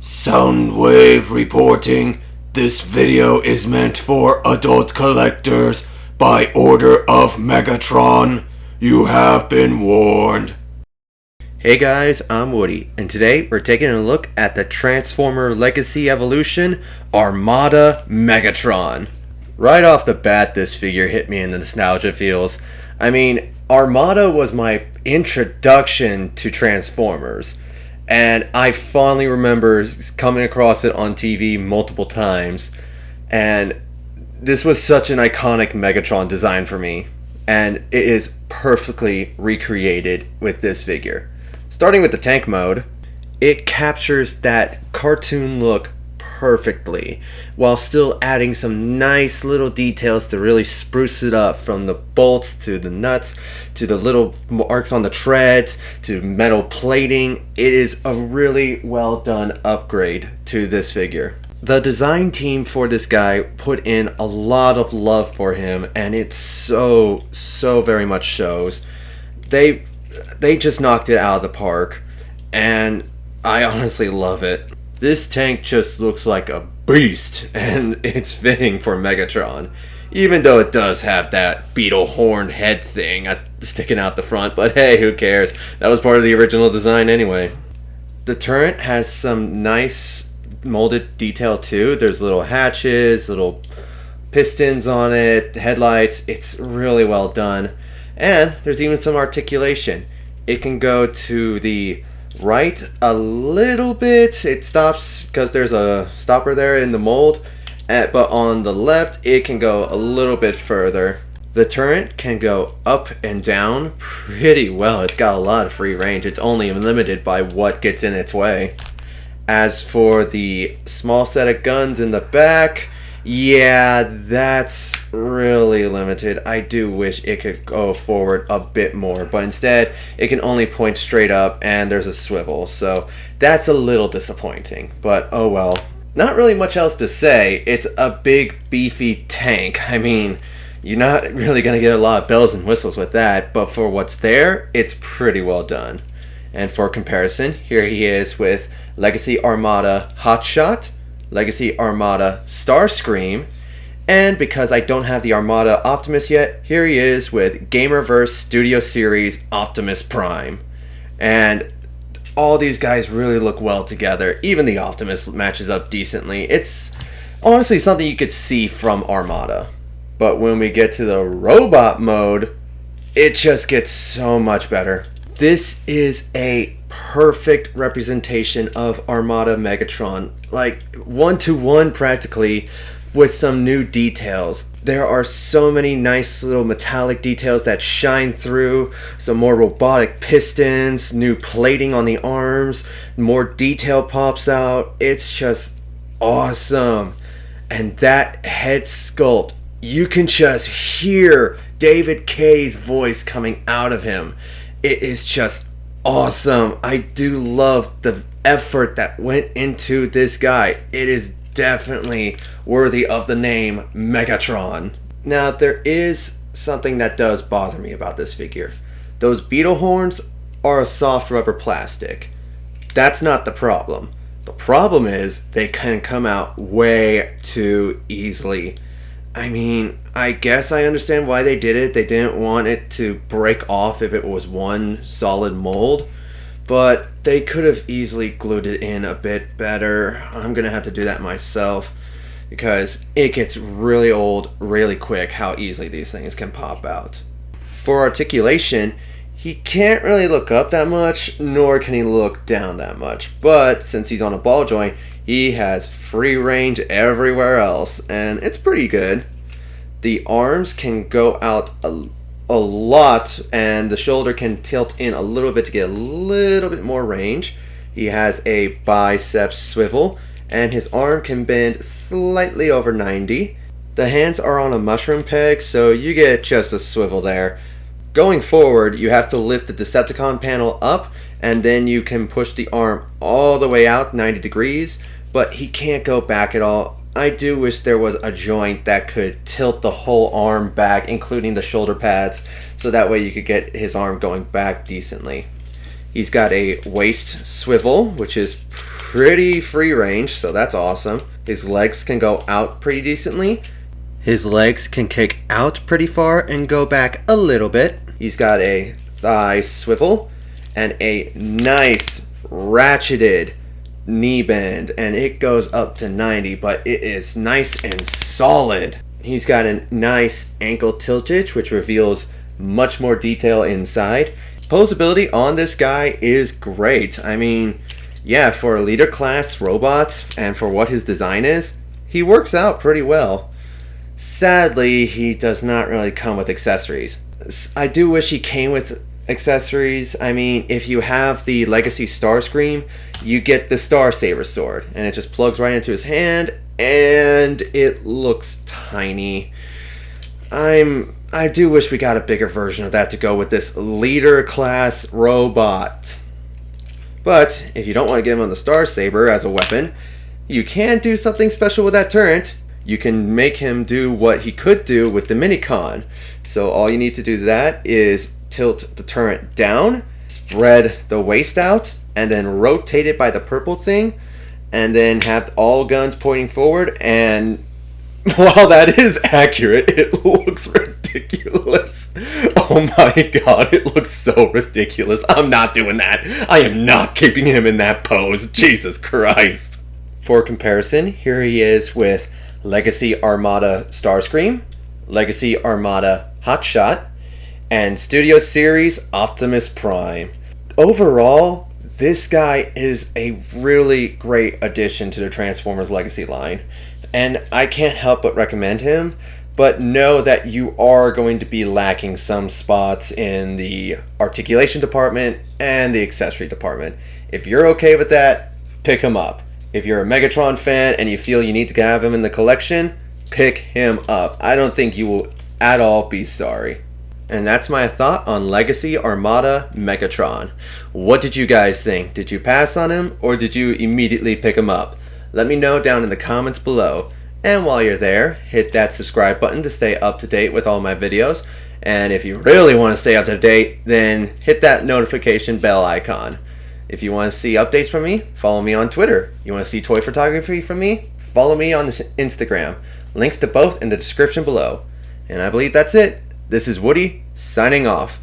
Soundwave reporting. This video is meant for adult collectors by order of Megatron. You have been warned. Hey guys, I'm Woody, and today we're taking a look at the Transformer Legacy Evolution Armada Megatron. Right off the bat, this figure hit me in the nostalgia feels. I mean, Armada was my introduction to Transformers, and I fondly remember coming across it on TV multiple times, and this was such an iconic Megatron design for me, and it is perfectly recreated with this figure. Starting with the tank mode, it captures that cartoon look perfectly while still adding some nice little details to really spruce it up, from the bolts to the nuts to the little marks on the treads to metal plating. It is a really well done upgrade to this figure. The design team for this guy put in a lot of love for him, and it so very much shows. They just knocked it out of the park, and I honestly love it. This tank just looks like a beast, and it's fitting for Megatron, even though it does have that beetle horned head thing sticking out the front, but hey, who cares? That was part of the original design anyway. The turret has some nice molded detail too. There's little hatches, little pistons on it, headlights. It's really well done. And there's even some articulation. It can go to the right a little bit. It stops because there's a stopper there in the mold. But on the left, it can go a little bit further. The turret can go up and down pretty well. It's got a lot of free range. It's only limited by what gets in its way. As for the small set of guns in the back, yeah, that's really limited. I do wish it could go forward a bit more, but instead it can only point straight up, and there's a swivel, so that's a little disappointing, but oh well. Not really much else to say. It's a big beefy tank. I mean, you're not really going to get a lot of bells and whistles with that, but for what's there, it's pretty well done. And for comparison, here he is with Legacy Armada Hotshot, Legacy Armada Starscream, and because I don't have the Armada Optimus yet, here he is with Gamerverse Studio Series OptimusPrime. And all these guys really look well together. Even the Optimus matches up decently. It's honestly something you could see from Armada. But when we get to the robot mode, it just gets so much better. This is a perfect representation of Armada Megatron, like one-to-one practically, with some new details. There are so many nice little metallic details that shine through, some more robotic pistons, new plating on the arms, more detail pops out. It's just awesome. And that head sculpt, you can just hear David Kay's voice coming out of him. It is just awesome. I do love the effort that went into this guy. It is definitely worthy of the name Megatron. Now, there is something that does bother me about this figure. Those beetle horns are a soft rubber plastic. That's not the problem. The problem is they can come out way too easily. I mean, I guess I understand why they did it. They didn't want it to break off if it was one solid mold, but they could have easily glued it in a bit better. I'm gonna have to do that myself because it gets really old really quick how easily these things can pop out. For articulation, he can't really look up that much, nor can he look down that much, but since he's on a ball joint, he has free range everywhere else, and it's pretty good. The arms can go out a lot, and the shoulder can tilt in a little bit to get a little bit more range. He has a biceps swivel, and his arm can bend slightly over 90. The hands are on a mushroom peg, so you get just a swivel there. Going forward, you have to lift the Decepticon panel up, and then you can push the arm all the way out 90 degrees, but he can't go back at all. I do wish there was a joint that could tilt the whole arm back, including the shoulder pads, so that way you could get his arm going back decently. He's got a waist swivel, which is pretty free range, so that's awesome. His legs can go out pretty decently. His legs can kick out pretty far and go back a little bit. He's got a thigh swivel and a nice ratcheted knee bend, and it goes up to 90, but it is nice and solid. He's got a nice ankle tiltage, which reveals much more detail inside. Posability on this guy is great. I mean, yeah, for a leader class robot and for what his design is, he works out pretty well. Sadly, he does not really come with accessories. I do wish he came with accessories. I mean, if you have the Legacy Starscream, you get the Star Saber sword, and it just plugs right into his hand, and it looks tiny. I do wish we got a bigger version of that to go with this leader class robot. But if you don't want to give him the Star Saber as a weapon, you can do something special with that turret. You can make him do what he could do with the minicon. So all you need to do to that is tilt the turret down, spread the waist out, and then rotate it by the purple thing, and then have all guns pointing forward. And while that is accurate, it looks ridiculous. Oh my god, it looks so ridiculous. I'm not doing that. I am not keeping him in that pose. Jesus Christ. For comparison, here he is with Legacy Armada Starscream, Legacy Armada Hotshot, and Studio Series OptimusPrime. Overall, this guy is a really great addition to the Transformers Legacy line, and I can't help but recommend him, but know that you are going to be lacking some spots in the articulation department and the accessory department. If you're okay with that, pick him up. If you're a Megatron fan and you feel you need to have him in the collection, pick him up. I don't think you will at all be sorry. And that's my thought on Legacy Armada Megatron. What did you guys think? Did you pass on him, or did you immediately pick him up? Let me know down in the comments below. And while you're there, hit that subscribe button to stay up to date with all my videos. And if you really want to stay up to date, then hit that notification bell icon. If you want to see updates from me, follow me on Twitter. You want to see toy photography from me? Follow me on Instagram. Links to both in the description below. And I believe that's it. This is Woody, signing off.